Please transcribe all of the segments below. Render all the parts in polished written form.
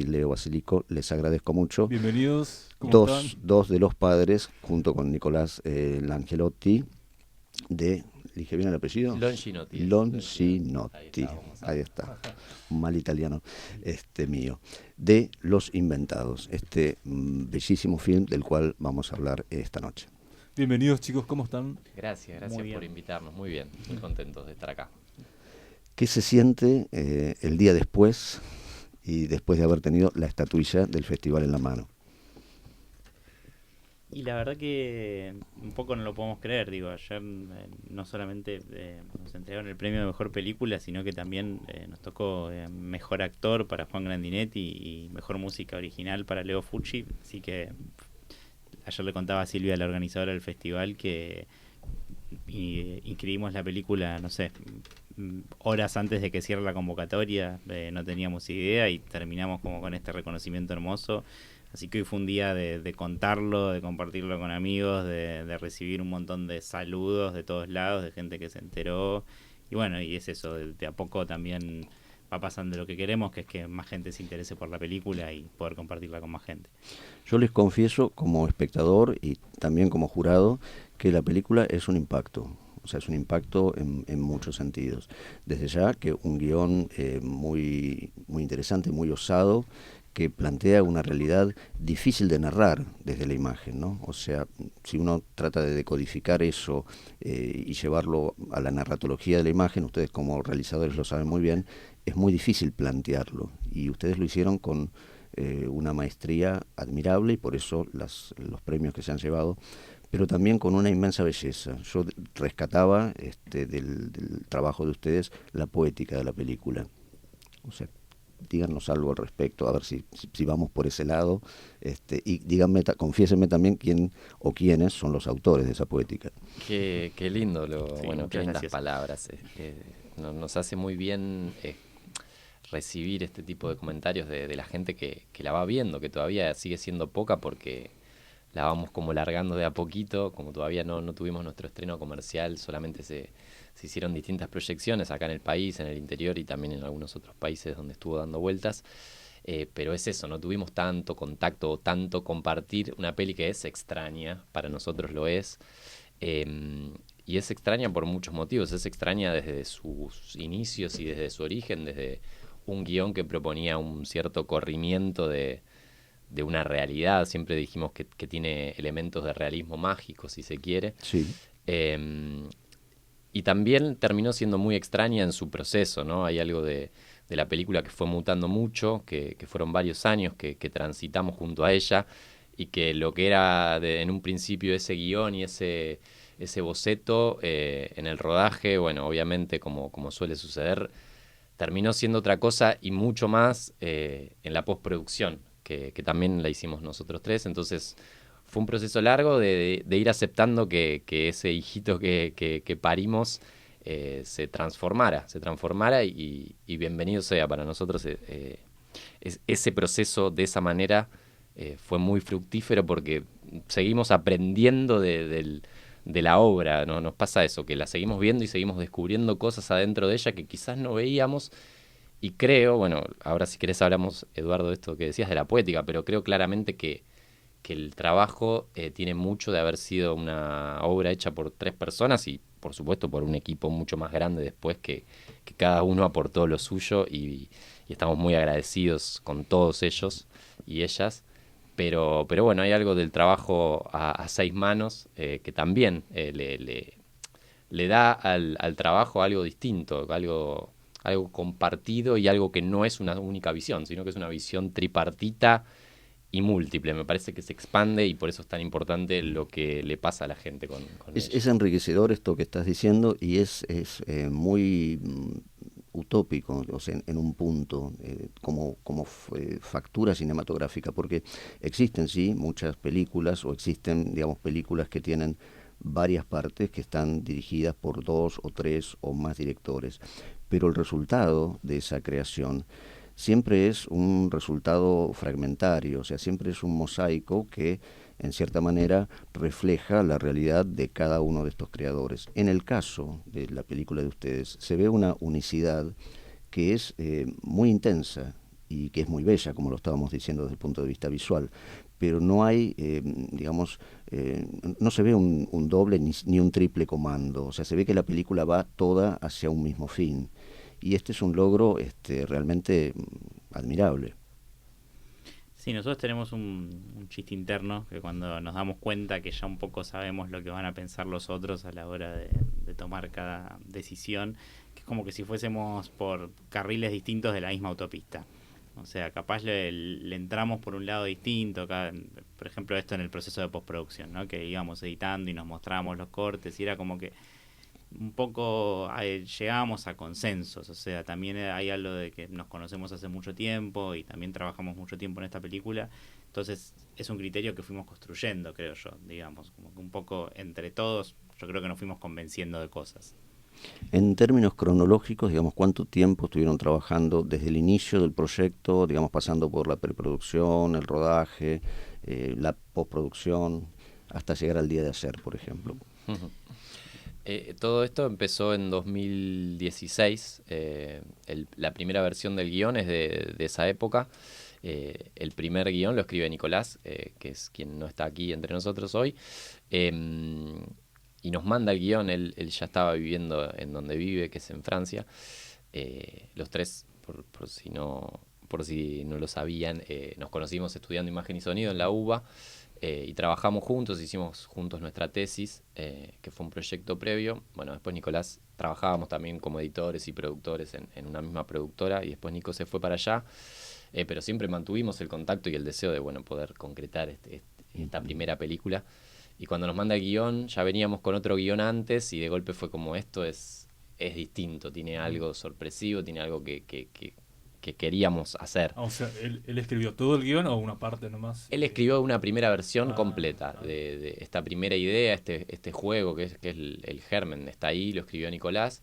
Leo Basilico. Les agradezco mucho. Bienvenidos. ¿Cómo están? Dos de los padres, junto con Nicolás Langelotti, ¿dije bien el apellido? Longinotti. Longinotti. Ahí está. Un mal italiano mío. De Los Inventados, bellísimo film del cual vamos a hablar esta noche. Bienvenidos, chicos, ¿cómo están? Gracias por invitarnos. Muy bien, muy contentos de estar acá. ¿Qué se siente el día después y después de haber tenido la estatuilla del festival en la mano? Y la verdad que un poco no lo podemos creer, digo, ayer no solamente nos entregaron el premio de Mejor Película, sino que también nos tocó Mejor Actor para Juan Grandinetti y Mejor Música Original para Leo Fucci, así que ayer le contaba a Silvia, la organizadora del festival, que inscribimos la película, no sé, horas antes de que cierre la convocatoria, no teníamos idea y terminamos como con este reconocimiento hermoso. Así que hoy fue un día de contarlo, de compartirlo con amigos, de recibir un montón de saludos de todos lados, de gente que se enteró. Y bueno, y es eso, de a poco también va pasando lo que queremos, que es que más gente se interese por la película y poder compartirla con más gente. Yo les confieso, como espectador y también como jurado, que la película es un impacto. O sea, es un impacto en muchos sentidos. Desde ya que un guión muy interesante, muy osado, que plantea una realidad difícil de narrar desde la imagen, ¿no? O sea, si uno trata de decodificar eso y llevarlo a la narratología de la imagen, ustedes como realizadores lo saben muy bien, es muy difícil plantearlo. Y ustedes lo hicieron con una maestría admirable y por eso los premios que se han llevado, pero también con una inmensa belleza. Yo rescataba del trabajo de ustedes la poética de la película. O sea, díganos algo al respecto, a ver si vamos por ese lado, y díganme, confiésenme también quién o quiénes son los autores de esa poética. Qué lindo, Sí, qué lindas gracias. Palabras. Nos hace muy bien recibir este tipo de comentarios de la gente que la va viendo, que todavía sigue siendo poca porque la vamos como largando de a poquito, como todavía no tuvimos nuestro estreno comercial, solamente se hicieron distintas proyecciones acá en el país, en el interior y también en algunos otros países donde estuvo dando vueltas, pero es eso, no tuvimos tanto contacto o tanto compartir una peli que es extraña, para nosotros lo es, y es extraña por muchos motivos, es extraña desde sus inicios y desde su origen, desde un guión que proponía un cierto corrimiento de una realidad, siempre dijimos que tiene elementos de realismo mágico, si se quiere. Sí. Y también terminó siendo muy extraña en su proceso, ¿no? Hay algo de la película que fue mutando mucho, que fueron varios años que transitamos junto a ella, y que lo que era en un principio ese guión y ese boceto, en el rodaje, bueno, obviamente como suele suceder, terminó siendo otra cosa y mucho más en la postproducción, que también la hicimos nosotros tres. Entonces fue un proceso largo de ir aceptando que ese hijito que parimos se transformara y bienvenido sea para nosotros. Ese proceso de esa manera fue muy fructífero porque seguimos aprendiendo de la obra, ¿no? Nos pasa eso, que la seguimos viendo y seguimos descubriendo cosas adentro de ella que quizás no veíamos. Y creo, bueno, ahora si querés hablamos, Eduardo, de esto que decías de la poética, pero creo claramente que el trabajo tiene mucho de haber sido una obra hecha por 3 personas y, por supuesto, por un equipo mucho más grande después que cada uno aportó lo suyo y estamos muy agradecidos con todos ellos y ellas. Pero bueno, hay algo del trabajo a 6 manos que también le da al trabajo algo distinto, algo compartido y algo que no es una única visión, sino que es una visión tripartita y múltiple. Me parece que se expande y por eso es tan importante lo que le pasa a la gente con Es enriquecedor esto que estás diciendo y es muy utópico, o sea, en un punto, como factura cinematográfica, porque existen, sí, muchas películas, o existen, digamos, películas que tienen varias partes que están dirigidas por 2 o 3 o más directores, pero el resultado de esa creación siempre es un resultado fragmentario, o sea, siempre es un mosaico que en cierta manera refleja la realidad de cada uno de estos creadores. En el caso de la película de ustedes se ve una unicidad que es muy intensa y que es muy bella, como lo estábamos diciendo desde el punto de vista visual, pero no hay, no se ve un doble ni un triple comando, o sea, se ve que la película va toda hacia un mismo fin, y este es un logro realmente admirable. Sí, nosotros tenemos un chiste interno que cuando nos damos cuenta que ya un poco sabemos lo que van a pensar los otros a la hora de tomar cada decisión, que es como que si fuésemos por carriles distintos de la misma autopista. O sea, capaz le entramos por un lado distinto, por ejemplo esto en el proceso de postproducción, ¿no? Que íbamos editando y nos mostrábamos los cortes y era como que un poco llegábamos a consensos, o sea, también hay algo de que nos conocemos hace mucho tiempo y también trabajamos mucho tiempo en esta película, entonces es un criterio que fuimos construyendo, creo yo, digamos, como que un poco entre todos, yo creo que nos fuimos convenciendo de cosas. En términos cronológicos, digamos, ¿cuánto tiempo estuvieron trabajando desde el inicio del proyecto, digamos, pasando por la preproducción, el rodaje, la postproducción, hasta llegar al día de hacer, por ejemplo? Todo esto empezó en 2016. La primera versión del guión es de esa época. El primer guión lo escribe Nicolás, que es quien no está aquí entre nosotros hoy. Y nos manda el guión. Él ya estaba viviendo en donde vive, que es en Francia. Los tres, por si no lo sabían, nos conocimos estudiando imagen y sonido en la UBA. Y trabajamos juntos, hicimos juntos nuestra tesis, que fue un proyecto previo. Bueno, después Nicolás trabajábamos también como editores y productores en una misma productora, y después Nico se fue para allá, pero siempre mantuvimos el contacto y el deseo de poder concretar esta primera película. Y cuando nos manda el guión, ya veníamos con otro guión antes, y de golpe fue como, esto es distinto, tiene algo sorpresivo, tiene algo que queríamos hacer. O sea, ¿él escribió todo el guión o una parte nomás? Él escribió una primera versión completa de esta primera idea, este juego que es el germen, está ahí, lo escribió Nicolás,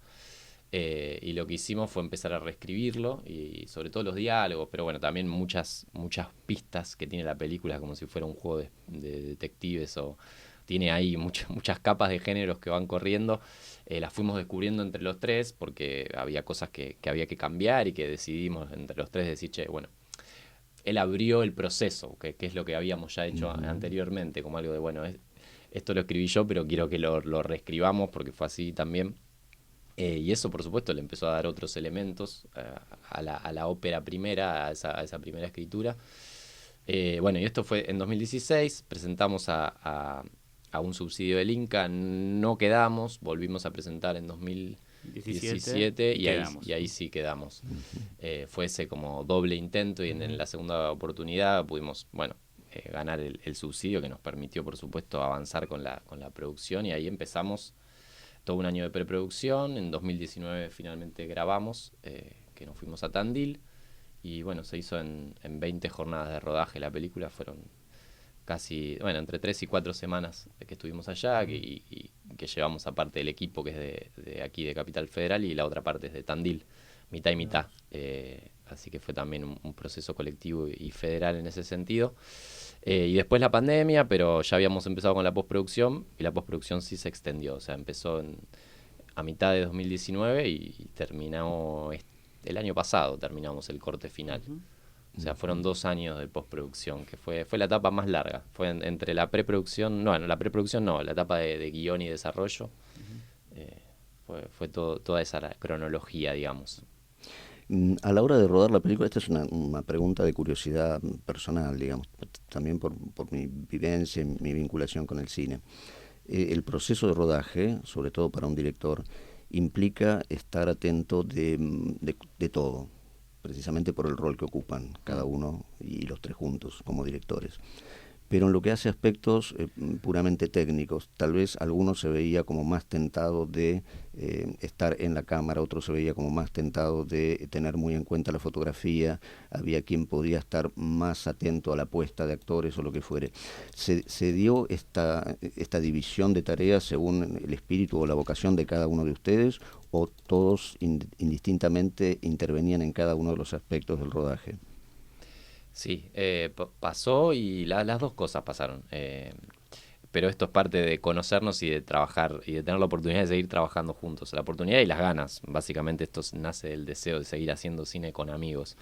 y lo que hicimos fue empezar a reescribirlo, y sobre todo los diálogos, pero bueno, también muchas pistas que tiene la película, como si fuera un juego de detectives, o tiene ahí muchas capas de géneros que van corriendo. Las fuimos descubriendo entre los tres porque había cosas que había que cambiar, y que decidimos entre los tres decir, él abrió el proceso, que es lo que habíamos ya hecho anteriormente, como algo de, esto lo escribí yo, pero quiero que lo reescribamos, porque fue así también. Y eso, por supuesto, le empezó a dar otros elementos a la ópera primera, a esa primera escritura. Y esto fue en 2016, presentamos a un subsidio del Inca, no quedamos, volvimos a presentar en 2017 y ahí sí quedamos. Fue ese como doble intento, y en la segunda oportunidad pudimos ganar el subsidio, que nos permitió, por supuesto, avanzar con la producción, y ahí empezamos todo un año de preproducción. En 2019 finalmente grabamos, que nos fuimos a Tandil, y se hizo en 20 jornadas de rodaje la película. Fueron casi, entre 3 y 4 semanas que estuvimos allá, y que llevamos aparte del equipo, que es de aquí de Capital Federal, y la otra parte es de Tandil, mitad y mitad. Así que fue también un proceso colectivo y federal en ese sentido. Y después la pandemia, pero ya habíamos empezado con la postproducción, y la postproducción sí se extendió, o sea, empezó a mitad de 2019 y terminó el año pasado, terminamos el corte final. O sea, fueron 2 años de postproducción, que fue la etapa más larga. Fue entre la preproducción, la etapa de guión y desarrollo. Fue toda esa cronología, digamos. A la hora de rodar la película, esta es una pregunta de curiosidad personal, digamos, también por mi vivencia, mi vinculación con el cine. El proceso de rodaje, sobre todo para un director, implica estar atento de todo, precisamente por el rol que ocupan cada uno y los tres juntos como directores. Pero en lo que hace aspectos puramente técnicos, tal vez alguno se veía como más tentado de estar en la cámara, otro se veía como más tentado de tener muy en cuenta la fotografía, había quien podía estar más atento a la puesta de actores o lo que fuere. ¿Se dio esta división de tareas según el espíritu o la vocación de cada uno de ustedes, o todos indistintamente intervenían en cada uno de los aspectos del rodaje? Sí, pasó, y las dos cosas pasaron. Pero esto es parte de conocernos y de trabajar y de tener la oportunidad de seguir trabajando juntos. La oportunidad y las ganas. Básicamente esto nace del deseo de seguir haciendo cine con amigos.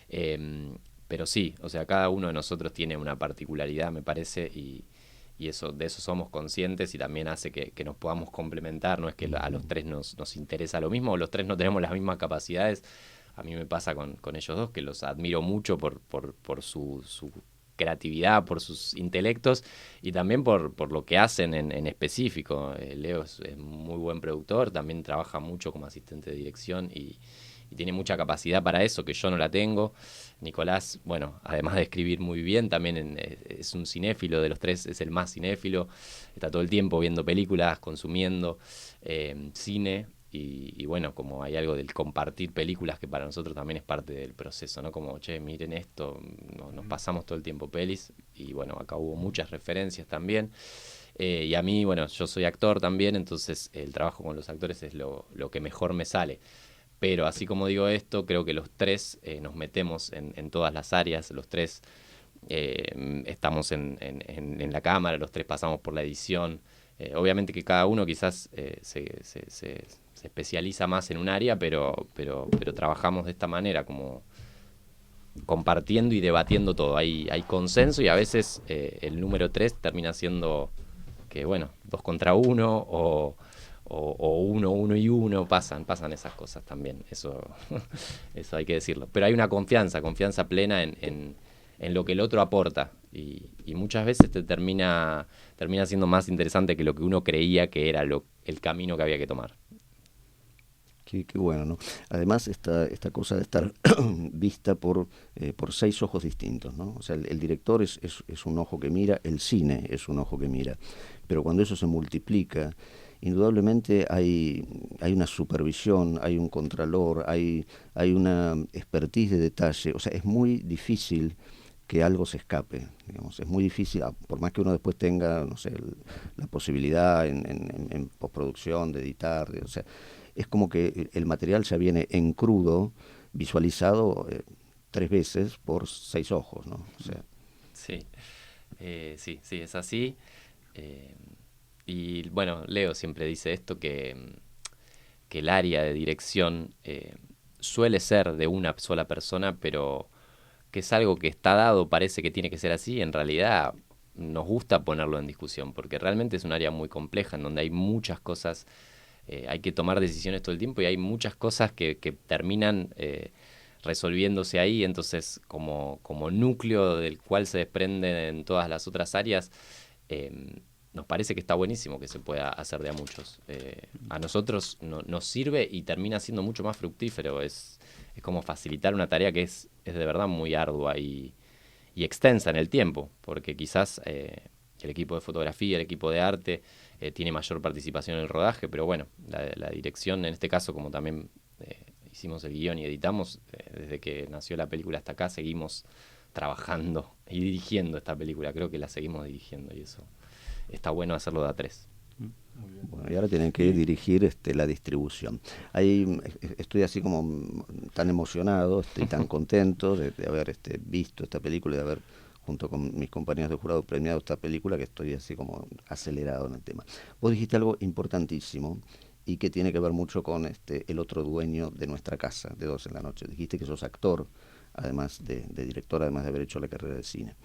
Pero sí, o sea, cada uno de nosotros tiene una particularidad, me parece, y eso, de eso somos conscientes y también hace que nos podamos complementar. No es que a los tres nos interesa lo mismo, o los tres no tenemos las mismas capacidades. A mí me pasa con ellos dos, que los admiro mucho por su creatividad, por sus intelectos y también por lo que hacen en específico. Leo es muy buen productor, también trabaja mucho como asistente de dirección y tiene mucha capacidad para eso, que yo no la tengo. Nicolás, bueno, además de escribir muy bien, también es un cinéfilo, de los tres es el más cinéfilo, está todo el tiempo viendo películas, consumiendo cine. Y bueno, como hay algo del compartir películas que para nosotros también es parte del proceso, ¿no? Como, che, miren esto, nos pasamos todo el tiempo pelis y bueno, acá hubo muchas referencias también. Y a mí, bueno, yo soy actor también, entonces el trabajo con los actores es lo que mejor me sale. Pero así como digo esto, creo que los tres nos metemos en todas las áreas, los tres estamos en la cámara, los tres pasamos por la edición. Obviamente que cada uno quizás se especializa más en un área, pero trabajamos de esta manera, como compartiendo y debatiendo todo. Hay consenso y a veces el número 3 termina siendo que, bueno, 2 contra 1 o 1 y 1, pasan esas cosas también. Eso hay que decirlo. Pero hay una confianza plena en lo que el otro aporta y muchas veces te termina siendo más interesante que lo que uno creía que era el camino que había que tomar. Qué bueno, ¿no? Además, esta cosa de estar vista por 6 ojos distintos, ¿no? O sea, el director es un ojo que mira, el cine es un ojo que mira, pero cuando eso se multiplica, indudablemente hay una supervisión, hay un contralor, hay una expertise de detalle. O sea, es muy difícil que algo se escape, digamos. Es muy difícil, por más que uno después tenga, no sé, la posibilidad en postproducción de editar, o sea, es como que el material ya viene en crudo, visualizado 3 veces por 6 ojos, ¿no? O sea. Sí, sí, es así. Y bueno, Leo siempre dice esto, que el área de dirección suele ser de una sola persona, pero que es algo que está dado, parece que tiene que ser así, en realidad nos gusta ponerlo en discusión, porque realmente es un área muy compleja, en donde hay muchas cosas, hay que tomar decisiones todo el tiempo y hay muchas cosas que terminan resolviéndose ahí, entonces como núcleo del cual se desprenden todas las otras áreas, nos parece que está buenísimo que se pueda hacer de a muchos. A nosotros nos sirve y termina siendo mucho más fructífero. Es como facilitar una tarea que es de verdad muy ardua y extensa en el tiempo, porque quizás el equipo de fotografía, el equipo de arte tiene mayor participación en el rodaje, pero bueno, la dirección, en este caso, como también hicimos el guión y editamos, desde que nació la película hasta acá seguimos trabajando y dirigiendo esta película. Creo que la seguimos dirigiendo y eso está bueno hacerlo de a 3. Muy bien. Bueno, y ahora tienen que dirigir la distribución. Ahí estoy así como tan emocionado, estoy tan contento de haber visto esta película y de haber, junto con mis compañeros de jurado, premiado esta película, que estoy así como acelerado en el tema. Vos dijiste algo importantísimo y que tiene que ver mucho con el otro dueño de nuestra casa, de 2 en la noche. Dijiste que sos actor, además de director, además de haber hecho la carrera de cine.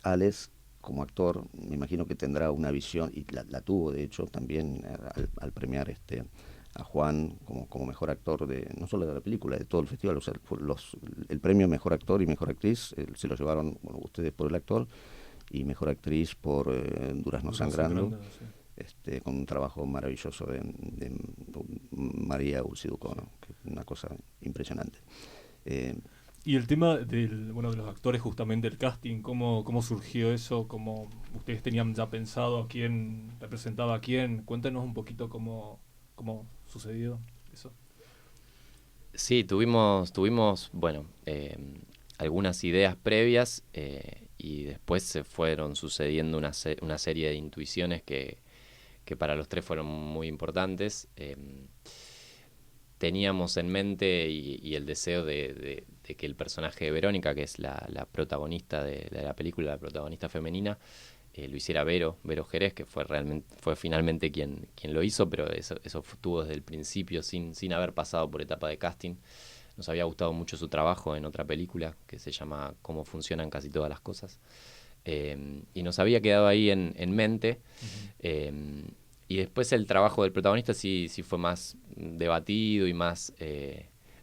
Alex, como actor, me imagino que tendrá una visión, y la tuvo de hecho también al premiar a Juan como mejor actor no solo de la película, de todo el festival. O sea, el premio mejor actor y mejor actriz se lo llevaron ustedes por el actor y mejor actriz por Durazno Sangrando, sí. Con un trabajo maravilloso de María Ursiduco, ¿no? Que es una cosa impresionante. Y el tema de los actores, justamente el casting, ¿cómo surgió eso? ¿Cómo ustedes tenían ya pensado a quién representaba a quién? Cuéntanos un poquito cómo sucedió eso. Sí, tuvimos algunas ideas previas y después se fueron sucediendo una serie de intuiciones que para los tres fueron muy importantes. Teníamos en mente y el deseo de que el personaje de Verónica, que es la protagonista de la película, la protagonista femenina, lo hiciera Vero Jerez, que fue finalmente quien lo hizo, pero eso estuvo desde el principio sin haber pasado por etapa de casting. nos había gustado mucho su trabajo en otra película que se llama Cómo funcionan casi todas las cosas. Y nos había quedado ahí en mente. Y después el trabajo del protagonista sí fue más debatido y más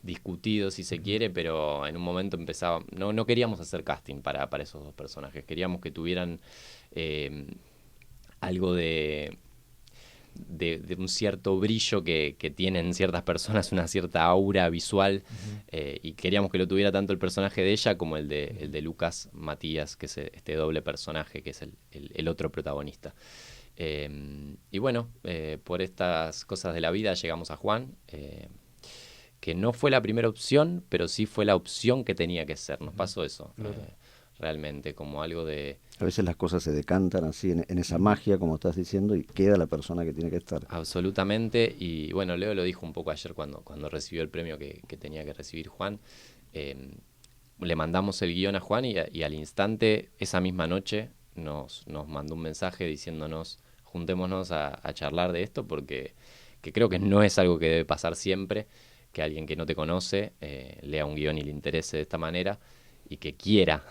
discutido, si se quiere, pero en un momento empezaba... No queríamos hacer casting para esos dos personajes. Queríamos que tuvieran algo de un cierto brillo que tienen ciertas personas, una cierta aura visual, y queríamos que lo tuviera tanto el personaje de ella como el de Lucas Matías, que es este doble personaje, que es el otro protagonista. Y bueno, por estas cosas de la vida llegamos a Juan, que no fue la primera opción, pero sí fue la opción que tenía que ser. Nos pasó eso, realmente, como algo de... A veces las cosas se decantan así en esa magia, como estás diciendo, y queda la persona que tiene que estar. Absolutamente, y bueno, Leo lo dijo un poco ayer cuando recibió el premio que tenía que recibir Juan. Le mandamos el guión a Juan y al instante, esa misma noche, nos mandó un mensaje diciéndonos, juntémonos a charlar de esto, porque que creo que no es algo que debe pasar siempre, que alguien que no te conoce lea un guión y le interese de esta manera, y que quiera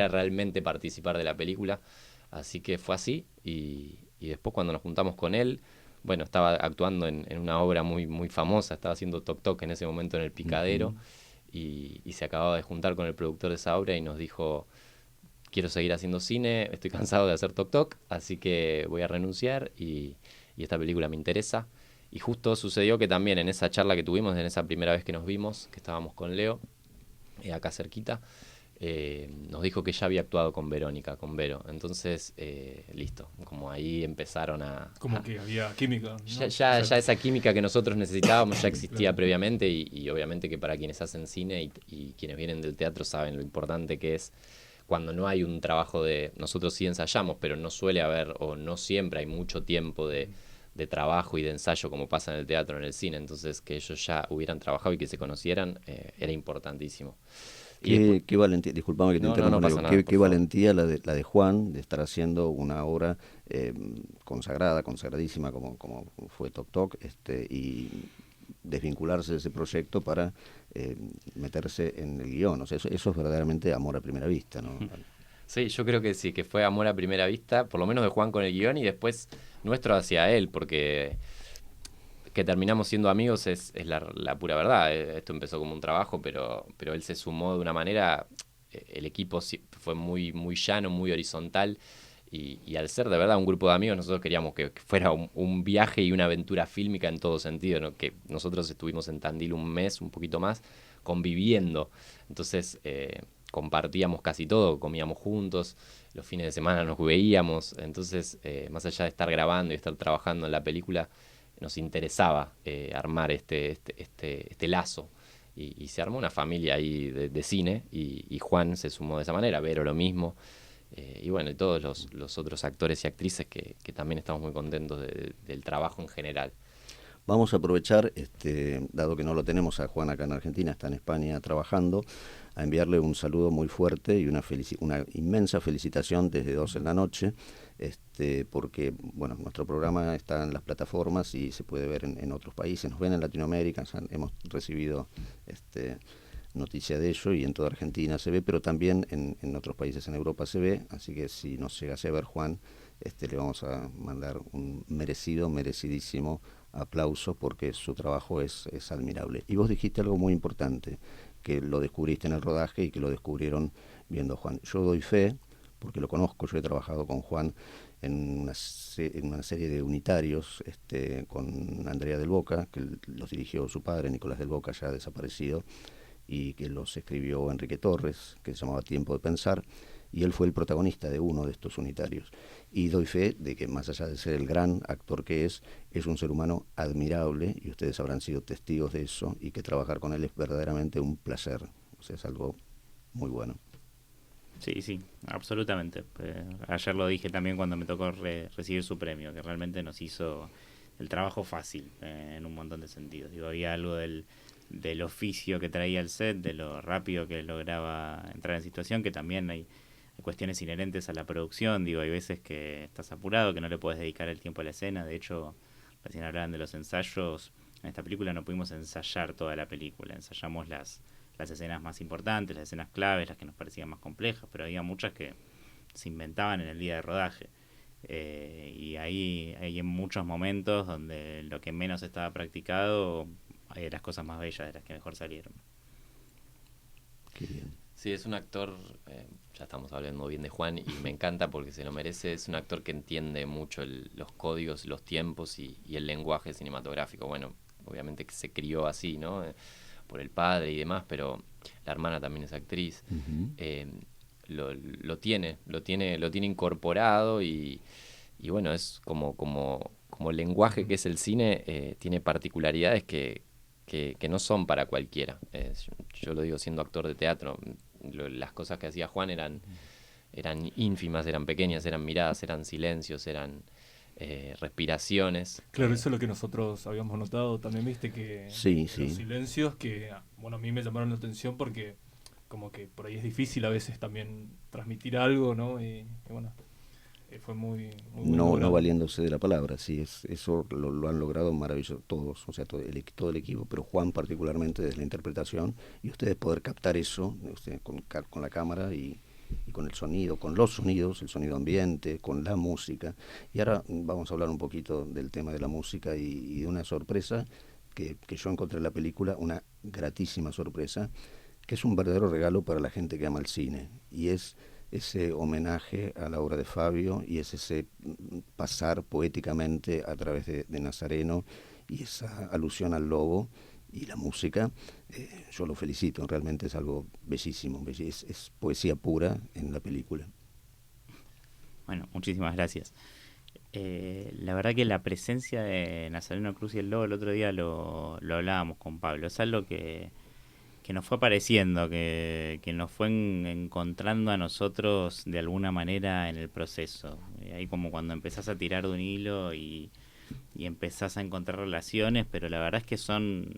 realmente participar de la película. Así que fue así, y después cuando nos juntamos con él, bueno, estaba actuando en una obra muy, muy famosa, estaba haciendo Toc Toc en ese momento en el Picadero, y se acababa de juntar con el productor de esa obra y nos dijo, quiero seguir haciendo cine, estoy cansado de hacer Toc Toc, así que voy a renunciar y esta película me interesa. Y justo sucedió que también en esa charla que tuvimos, en esa primera vez que nos vimos, que estábamos con Leo, acá cerquita, nos dijo que ya había actuado con Verónica, con Vero. Entonces, listo, como ahí empezaron que había química, ¿no? Ya esa química que nosotros necesitábamos ya existía previamente, y obviamente que para quienes hacen cine y quienes vienen del teatro saben lo importante que es cuando no hay un trabajo de... Nosotros sí ensayamos, pero no suele haber, o no siempre hay mucho tiempo de trabajo y de ensayo como pasa en el teatro, en el cine. Entonces, que ellos ya hubieran trabajado y que se conocieran era importantísimo. Qué valentía, disculpame que te interrumpa, no pasa nada, qué valentía la de Juan de estar haciendo una obra consagradísima como fue Toc Toc, y desvincularse de ese proyecto para meterse en el guión. O sea, eso es verdaderamente amor a primera vista, ¿no? Sí, yo creo que sí, que fue amor a primera vista, por lo menos de Juan con el guión, y después nuestro hacia él, porque que terminamos siendo amigos es la pura verdad. Esto empezó como un trabajo, pero él se sumó de una manera, el equipo fue muy, muy llano, muy horizontal, y al ser de verdad un grupo de amigos, nosotros queríamos que fuera un viaje y una aventura fílmica en todo sentido, ¿no? Que nosotros estuvimos en Tandil un mes, un poquito más, conviviendo. Entonces compartíamos casi todo, comíamos juntos, los fines de semana nos veíamos. Entonces, más allá de estar grabando y estar trabajando en la película, nos interesaba armar este lazo, y se armó una familia ahí de cine, y Juan se sumó de esa manera, Vero lo mismo, y bueno, y todos los otros actores y actrices que también estamos muy contentos del trabajo en general. Vamos a aprovechar, dado que no lo tenemos a Juan acá en Argentina, está en España trabajando, a enviarle un saludo muy fuerte y una inmensa felicitación desde 2 en la noche, porque bueno, nuestro programa está en las plataformas y se puede ver en otros países, nos ven en Latinoamérica, hemos recibido noticia de ello, y en toda Argentina se ve, pero también en otros países en Europa se ve, así que si nos llegase a ver Juan, le vamos a mandar un merecidísimo aplauso, porque su trabajo es admirable. Y vos dijiste algo muy importante, que lo descubriste en el rodaje y que lo descubrieron viendo a Juan. Yo doy fe, porque lo conozco, yo he trabajado con Juan en una serie de unitarios con Andrea del Boca, que los dirigió su padre, Nicolás del Boca, ya desaparecido, y que los escribió Enrique Torres, que se llamaba Tiempo de Pensar, y él fue el protagonista de uno de estos unitarios. Y doy fe de que, más allá de ser el gran actor que es un ser humano admirable, y ustedes habrán sido testigos de eso, y que trabajar con él es verdaderamente un placer. O sea, es algo muy bueno. Sí, absolutamente. Ayer lo dije también cuando me tocó recibir su premio, que realmente nos hizo el trabajo fácil en un montón de sentidos. Digo, había algo del oficio que traía el set, de lo rápido que lograba entrar en situación, que también hay cuestiones inherentes a la producción. Digo, hay veces que estás apurado, que no le puedes dedicar el tiempo a la escena. De hecho, recién hablaban de los ensayos, en esta película no pudimos ensayar toda la película, ensayamos las escenas más importantes, las escenas claves, las que nos parecían más complejas, pero había muchas que se inventaban en el día de rodaje. Y ahí hay en muchos momentos donde lo que menos estaba practicado, hay las cosas más bellas de las que mejor salieron. Qué bien. Sí, es un actor, ya estamos hablando bien de Juan y me encanta porque se lo merece, es un actor que entiende mucho los códigos, los tiempos y el lenguaje cinematográfico. Bueno, obviamente que se crió así, ¿no? Por el padre y demás, pero la hermana también es actriz. Lo tiene incorporado y bueno, es como el lenguaje que es el cine, tiene particularidades que no son para cualquiera. Yo lo digo siendo actor de teatro, las cosas que hacía Juan eran ínfimas, eran pequeñas, eran miradas, eran silencios, eran respiraciones. Claro, eso es lo que nosotros habíamos notado también, viste, que Sí. los silencios que, bueno, a mí me llamaron la atención porque como que por ahí es difícil a veces también transmitir algo, ¿no? Y bueno, fue muy no valiéndose de la palabra, sí, eso lo han logrado maravilloso todos, o sea, todo el equipo, pero Juan particularmente desde la interpretación, y ustedes poder captar eso con la cámara y con el sonido, con los sonidos, el sonido ambiente, con la música. Y ahora vamos a hablar un poquito del tema de la música y de una sorpresa que yo encontré en la película, una gratísima sorpresa, que es un verdadero regalo para la gente que ama el cine, y es ese homenaje a la obra de Fabio y es ese pasar poéticamente a través de Nazareno y esa alusión al lobo y la música. Yo lo felicito, realmente es algo bellísimo, es poesía pura en la película. Bueno, muchísimas gracias. La verdad que la presencia de Nazareno Cruz y el lobo, el otro día lo hablábamos con Pablo, es algo que nos fue apareciendo, que nos fue encontrando a nosotros de alguna manera en el proceso. Ahí como cuando empezás a tirar de un hilo y empezás a encontrar relaciones, pero la verdad es que son,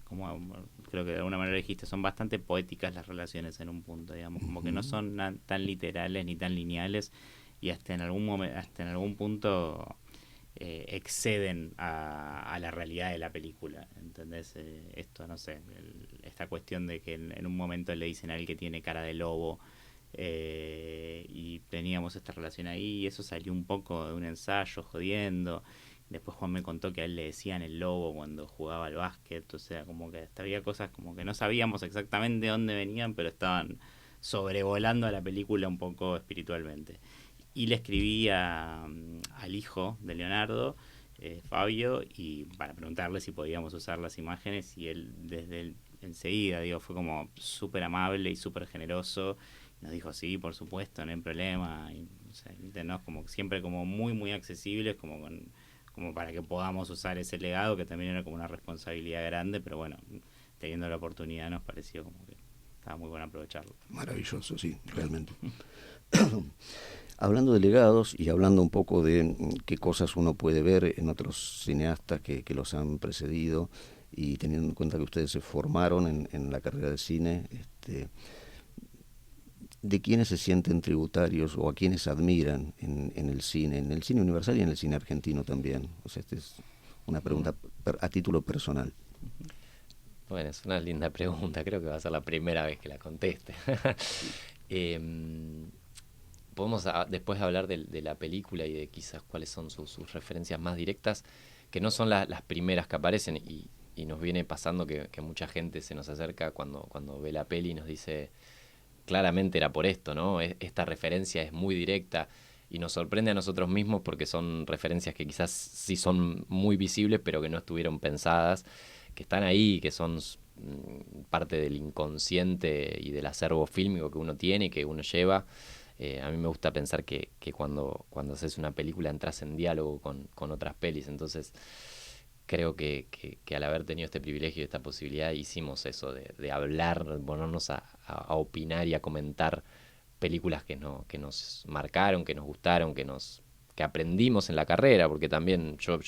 como creo que de alguna manera dijiste, son bastante poéticas las relaciones en un punto, digamos, como que no son tan literales ni tan lineales y hasta en algún punto exceden a la realidad de la película, ¿entendés? Esto, no sé, esta cuestión de que en un momento le dicen a él que tiene cara de lobo, y teníamos esta relación ahí, y eso salió un poco de un ensayo, jodiendo. Después Juan me contó que a él le decían el lobo cuando jugaba al básquet, o sea, como que hasta había cosas como que no sabíamos exactamente de dónde venían, pero estaban sobrevolando a la película un poco espiritualmente. Y le escribí al hijo de Leonardo, Fabio, y para preguntarle si podíamos usar las imágenes, y él enseguida, fue como súper amable y súper generoso, nos dijo sí, por supuesto, no hay problema, y, o sea, como siempre como muy accesibles, como para que podamos usar ese legado, que también era como una responsabilidad grande, pero bueno, teniendo la oportunidad nos pareció como que estaba muy bueno aprovecharlo. Maravilloso, sí, realmente. Hablando de legados y hablando un poco de qué cosas uno puede ver en otros cineastas que los han precedido, y teniendo en cuenta que ustedes se formaron en la carrera de cine, ¿de quiénes se sienten tributarios o a quiénes admiran en el cine universal y en el cine argentino también? O sea, esta es una pregunta a título personal. Bueno, es una linda pregunta, creo que va a ser la primera vez que la conteste. Podemos después hablar de la película y de quizás cuáles son sus referencias más directas, que no son las primeras que aparecen, y nos viene pasando que mucha gente se nos acerca cuando ve la peli y nos dice, claramente era por esto, ¿no? Esta referencia es muy directa, y nos sorprende a nosotros mismos porque son referencias que quizás sí son muy visibles, pero que no estuvieron pensadas, que están ahí, que son parte del inconsciente y del acervo fílmico que uno tiene y que uno lleva. A mí me gusta pensar que cuando haces una película entras en diálogo con otras pelis, entonces creo que al haber tenido este privilegio y esta posibilidad hicimos eso de hablar, ponernos a opinar y a comentar películas que nos marcaron, que nos gustaron, que aprendimos en la carrera, porque también yo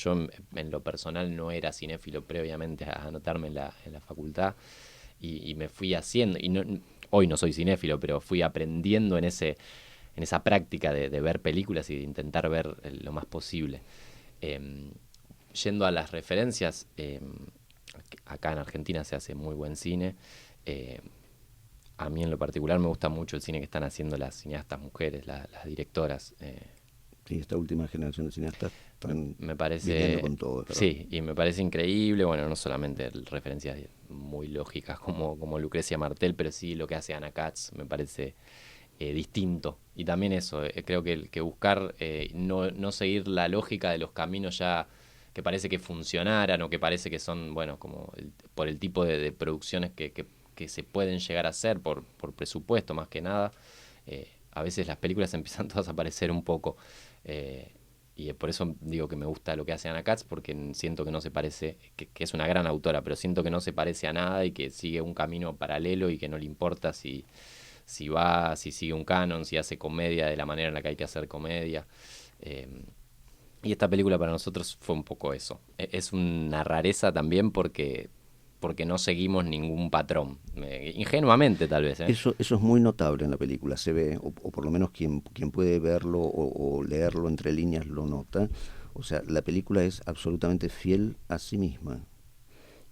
en lo personal no era cinéfilo previamente a anotarme en la facultad, y me fui haciendo, y hoy no soy cinéfilo, pero fui aprendiendo en esa práctica de ver películas y de intentar ver lo más posible. yendo a las referencias, acá en Argentina se hace muy buen cine. A mí en lo particular me gusta mucho el cine que están haciendo las cineastas mujeres, las directoras. Sí, esta última generación de cineastas están me parece viniendo con todo, ¿verdad? Sí, y me parece increíble, bueno, no solamente referencias muy lógicas como Lucrecia Martel, pero sí lo que hace Anna Katz me parece distinto. Y también eso, creo que buscar no seguir la lógica de los caminos ya que parece que funcionaran o que parece que son, bueno, como por el tipo de producciones que se pueden llegar a hacer por presupuesto más que nada. A veces las películas empiezan todas a parecer un poco, y por eso digo que me gusta lo que hace Anna Katz, porque siento que no se parece, que es una gran autora, pero siento que no se parece a nada y que sigue un camino paralelo y que no le importa si sigue un canon, si hace comedia de la manera en la que hay que hacer comedia. Y esta película para nosotros fue un poco eso. Es una rareza también porque no seguimos ningún patrón. Ingenuamente, tal vez. Eso es muy notable en la película, se ve, o por lo menos quien puede verlo o leerlo entre líneas lo nota. O sea, la película es absolutamente fiel a sí misma.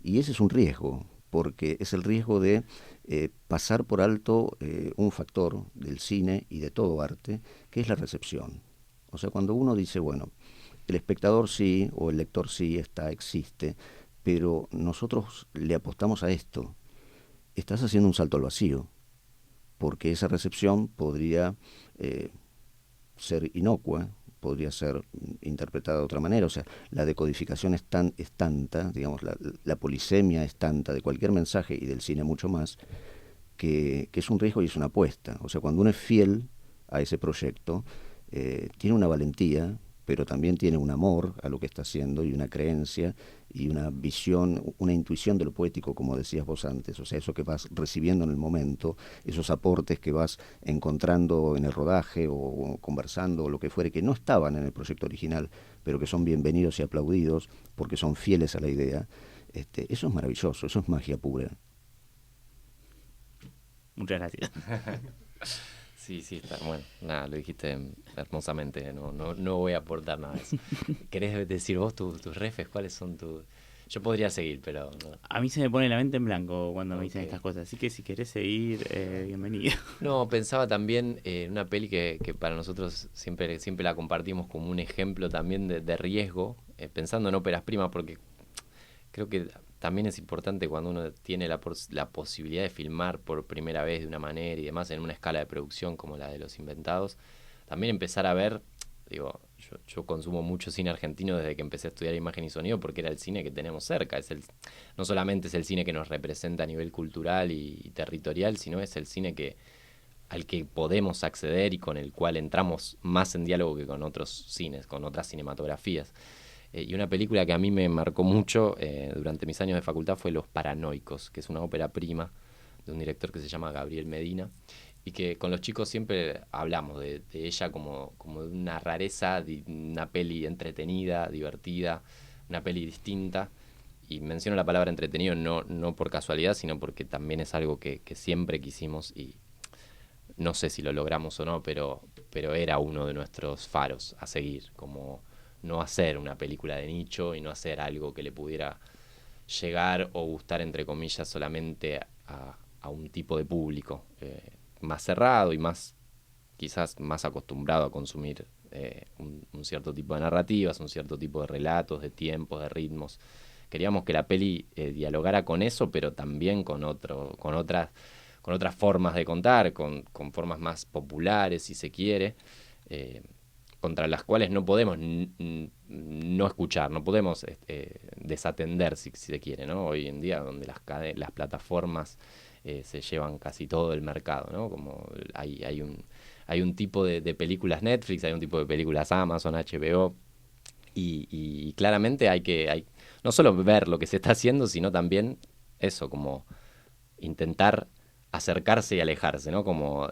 Y ese es un riesgo, porque es el riesgo de pasar por alto un factor del cine y de todo arte, que es la recepción. O sea, cuando uno dice, bueno, el espectador sí, o el lector sí, existe, pero nosotros le apostamos a esto, estás haciendo un salto al vacío, porque esa recepción podría ser inocua, podría ser interpretada de otra manera. O sea, la decodificación es tanta, digamos, la polisemia es tanta de cualquier mensaje y del cine mucho más, que es un riesgo y es una apuesta. O sea, cuando uno es fiel a ese proyecto, tiene una valentía, pero también tiene un amor a lo que está haciendo y una creencia y una visión, una intuición de lo poético, como decías vos antes. O sea, eso que vas recibiendo en el momento, esos aportes que vas encontrando en el rodaje o conversando o lo que fuere, que no estaban en el proyecto original, pero que son bienvenidos y aplaudidos porque son fieles a la idea. Eso es maravilloso, eso es magia pura. Muchas gracias. Sí, está bueno. Nada, lo dijiste hermosamente. No voy a aportar nada de eso. ¿Querés decir vos tus refes? ¿Cuáles son tus...? Yo podría seguir, pero... No. A mí se me pone la mente en blanco cuando me dicen estas cosas. Así que si querés seguir, bienvenido. No, pensaba también en una peli que para nosotros siempre la compartimos como un ejemplo también de riesgo, pensando en óperas primas, porque creo que también es importante cuando uno tiene la posibilidad de filmar por primera vez de una manera y demás en una escala de producción como la de Los Inventados, también empezar a ver, digo, yo consumo mucho cine argentino desde que empecé a estudiar imagen y sonido porque era el cine que tenemos cerca, no solamente es el cine que nos representa a nivel cultural y territorial, sino es el cine al que podemos acceder y con el cual entramos más en diálogo que con otros cines, con otras cinematografías. Y una película que a mí me marcó mucho durante mis años de facultad fue Los Paranoicos, que es una ópera prima de un director que se llama Gabriel Medina, y que con los chicos siempre hablamos de ella como de una rareza, de una peli entretenida, divertida, una peli distinta. Y menciono la palabra entretenido no por casualidad, sino porque también es algo que siempre quisimos y no sé si lo logramos o no, pero era uno de nuestros faros a seguir, como no hacer una película de nicho y no hacer algo que le pudiera llegar o gustar, entre comillas, solamente a un tipo de público más cerrado y quizás más acostumbrado a consumir un cierto tipo de narrativas, un cierto tipo de relatos, de tiempos, de ritmos. Queríamos que la peli dialogara con eso, pero también con otras formas de contar, con formas más populares, si se quiere, contra las cuales no podemos no escuchar, no podemos desatender, si se quiere, ¿no? Hoy en día, donde las plataformas se llevan casi todo el mercado, ¿no? Como hay un tipo de películas Netflix, hay un tipo de películas Amazon, HBO, y claramente hay no solo ver lo que se está haciendo, sino también eso, como intentar acercarse y alejarse, ¿no? Como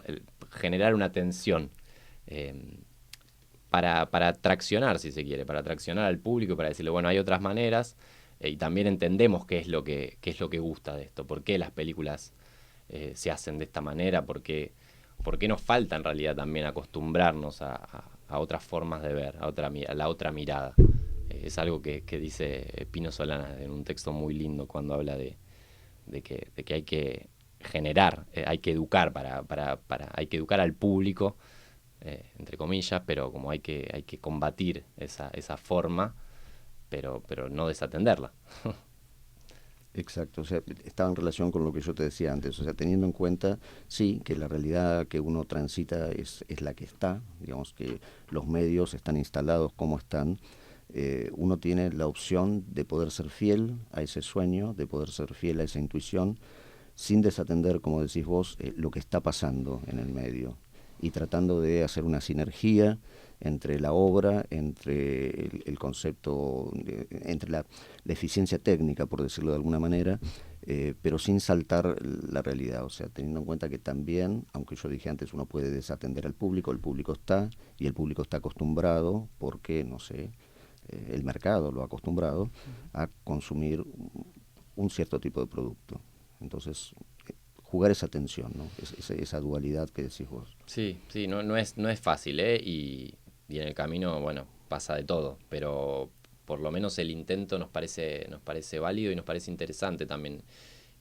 generar una tensión para traccionar, si se quiere, para traccionar al público, para decirle, bueno, hay otras maneras, y también entendemos qué es lo que gusta de esto, por qué las películas se hacen de esta manera, por qué nos falta en realidad también acostumbrarnos a otras formas de ver, a la otra mirada. Es algo que dice Pino Solana en un texto muy lindo cuando habla de que hay que generar, hay que educar hay que educar al público, entre comillas, pero como hay que combatir esa forma, pero no desatenderla. Exacto, o sea, estaba en relación con lo que yo te decía antes, o sea, teniendo en cuenta, sí, que la realidad que uno transita es la que está, digamos que los medios están instalados como están, uno tiene la opción de poder ser fiel a ese sueño, de poder ser fiel a esa intuición, sin desatender, como decís vos, lo que está pasando en el medio y tratando de hacer una sinergia entre la obra, entre el concepto, entre la eficiencia técnica, por decirlo de alguna manera, pero sin saltar la realidad, o sea, teniendo en cuenta que también, aunque yo dije antes, uno puede desatender al público, el público está, y el público está acostumbrado, porque, no sé, el mercado lo ha acostumbrado a consumir un cierto tipo de producto. Entonces, jugar esa tensión, ¿no? Esa dualidad que decís vos. Sí, no es fácil, y en el camino, bueno, pasa de todo, pero por lo menos el intento nos parece válido y nos parece interesante también.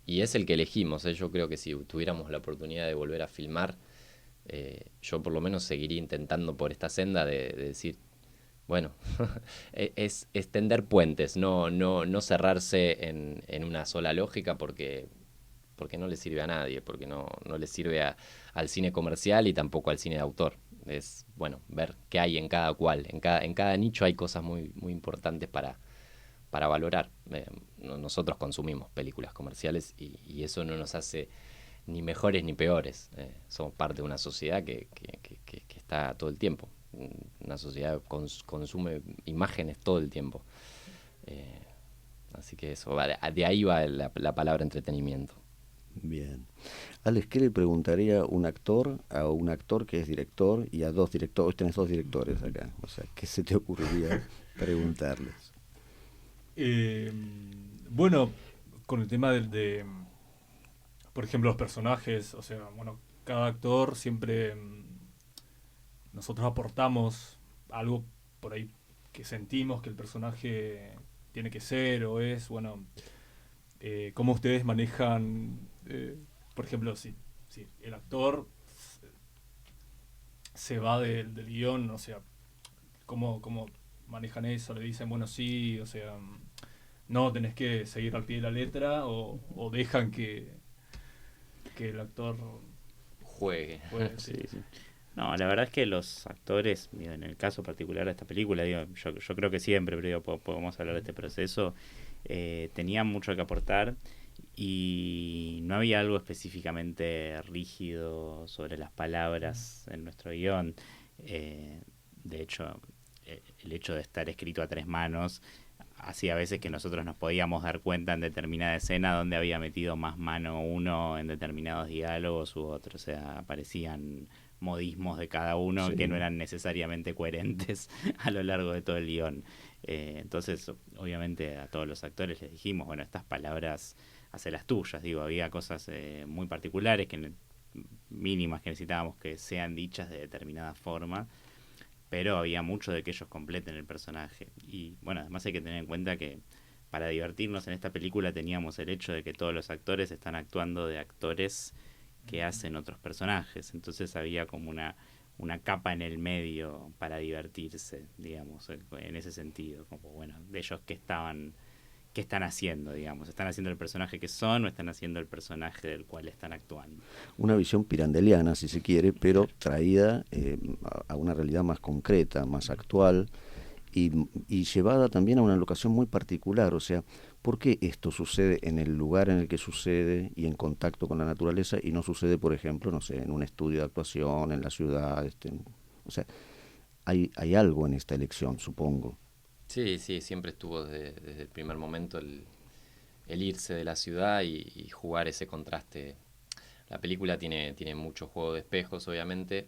Y es el que elegimos, ¿eh? Yo creo que si tuviéramos la oportunidad de volver a filmar, yo por lo menos seguiría intentando por esta senda de decir, bueno, es tender puentes, no cerrarse en una sola lógica porque no le sirve a nadie, porque no le sirve al cine comercial y tampoco al cine de autor. Es, bueno, ver qué hay en cada cual. En cada nicho hay cosas muy, muy importantes para valorar. Nosotros consumimos películas comerciales y eso no nos hace ni mejores ni peores. Somos parte de una sociedad que está todo el tiempo. Una sociedad que consume imágenes todo el tiempo. Así que eso, de ahí va la palabra entretenimiento. Bien. Alex, ¿qué le preguntaría un actor a un actor que es director y a dos directores? Hoy tenés dos directores acá, o sea, ¿qué se te ocurriría preguntarles? Bueno, con el tema por ejemplo, los personajes, o sea, bueno, cada actor siempre nosotros aportamos algo por ahí que sentimos que el personaje tiene que ser o es, bueno, cómo ustedes manejan, por ejemplo, si el actor se va del guión, o sea, cómo manejan eso, le dicen, bueno, sí, o sea, no, tenés que seguir al pie de la letra, o dejan que el actor juegue. sí. Sí. No, la verdad es que los actores, digo, en el caso particular de esta película, digo, yo creo que siempre, pero digo, podemos hablar de este proceso, tenían mucho que aportar y no había algo específicamente rígido sobre las palabras en nuestro guión. De hecho, el hecho de estar escrito a tres manos hacía a veces que nosotros nos podíamos dar cuenta en determinada escena donde había metido más mano uno en determinados diálogos u otro, o sea, aparecían modismos de cada uno, sí, que no eran necesariamente coherentes a lo largo de todo el guión. Entonces, obviamente a todos los actores les dijimos, bueno, estas palabras, hacelas tuyas. Digo, había cosas muy particulares, mínimas, que necesitábamos que sean dichas de determinada forma, pero había mucho de que ellos completen el personaje. Y bueno, además hay que tener en cuenta que para divertirnos en esta película teníamos el hecho de que todos los actores están actuando de actores que hacen otros personajes, entonces había como una capa en el medio para divertirse, digamos, en ese sentido, como bueno, de ellos qué están haciendo, digamos, están haciendo el personaje que son o están haciendo el personaje del cual están actuando. Una visión pirandeliana, si se quiere, pero traída a una realidad más concreta, más actual y llevada también a una locación muy particular, o sea, ¿por qué esto sucede en el lugar en el que sucede y en contacto con la naturaleza y no sucede, por ejemplo, no sé, en un estudio de actuación, en la ciudad? O sea, hay algo en esta elección, supongo. Sí, siempre estuvo desde el primer momento el irse de la ciudad y jugar ese contraste. La película tiene mucho juego de espejos, obviamente,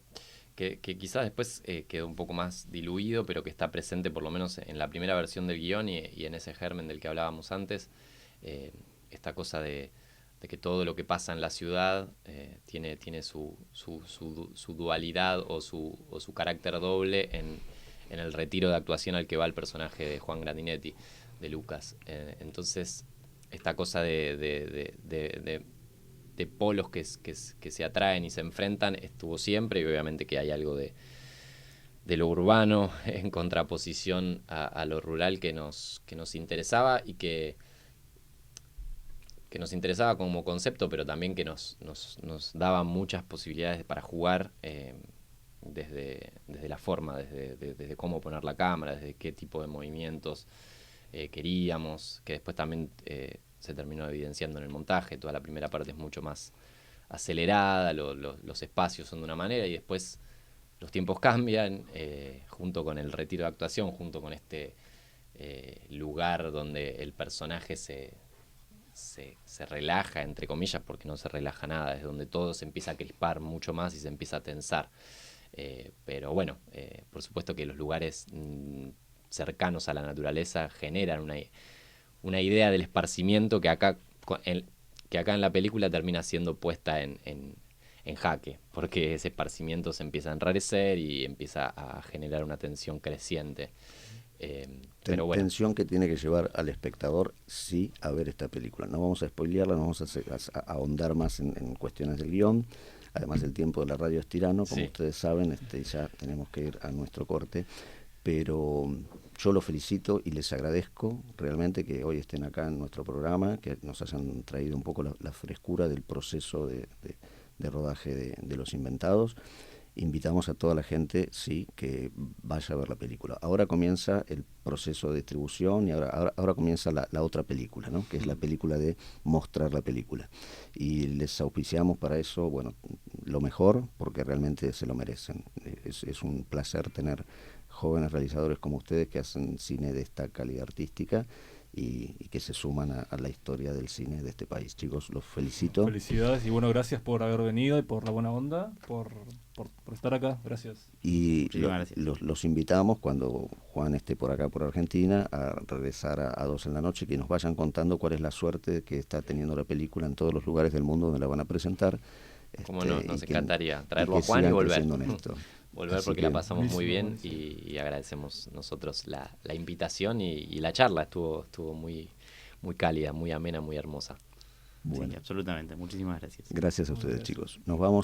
que quizás después quedó un poco más diluido, pero que está presente por lo menos en la primera versión del guión y en ese germen del que hablábamos antes. Esta cosa de que todo lo que pasa en la ciudad tiene su dualidad o su carácter doble en el retiro de actuación al que va el personaje de Juan Grandinetti, de Lucas. Entonces, esta cosa de polos que se atraen y se enfrentan estuvo siempre, y obviamente que hay algo de lo urbano en contraposición a lo rural que nos interesaba, y que nos interesaba como concepto, pero también que nos daba muchas posibilidades para jugar desde la forma, desde cómo poner la cámara, desde qué tipo de movimientos queríamos, que después también se terminó evidenciando en el montaje. Toda la primera parte es mucho más acelerada, los espacios son de una manera, y después los tiempos cambian, junto con el retiro de actuación, junto con este lugar donde el personaje se relaja, entre comillas, porque no se relaja nada, es donde todo se empieza a crispar mucho más y se empieza a tensar. Pero bueno, por supuesto que los lugares cercanos a la naturaleza generan una idea del esparcimiento que acá en la película termina siendo puesta en jaque, porque ese esparcimiento se empieza a enrarecer y empieza a generar una tensión creciente. Pero bueno. Tensión que tiene que llevar al espectador, sí, a ver esta película. No vamos a spoilearla, no vamos a ahondar más en cuestiones del guión. Además, el tiempo de la radio es tirano, como ustedes saben, ya tenemos que ir a nuestro corte. Pero yo los felicito y les agradezco realmente que hoy estén acá en nuestro programa, que nos hayan traído un poco la frescura del proceso de rodaje de Los Inventados. Invitamos a toda la gente, sí, que vaya a ver la película. Ahora comienza el proceso de distribución y ahora comienza la otra película, ¿no? Que es la película de mostrar la película. Y les auspiciamos para eso, bueno, lo mejor, porque realmente se lo merecen. Es un placer tener jóvenes realizadores como ustedes que hacen cine de esta calidad artística y que se suman a la historia del cine de este país. Chicos, los felicito. Felicidades y bueno, gracias por haber venido y por la buena onda, por estar acá. Gracias. Y los invitamos, cuando Juan esté por acá, por Argentina, a regresar a 2 en la noche, que nos vayan contando cuál es la suerte que está teniendo la película en todos los lugares del mundo donde la van a presentar. Como no, nos encantaría traerlo a Juan y volver. Volver, Así porque que la pasamos muy bien y agradecemos nosotros la invitación y la charla. Estuvo muy, muy cálida, muy amena, muy hermosa. Bueno. Sí, absolutamente. Muchísimas gracias. Gracias a ustedes, chicos. Nos vamos.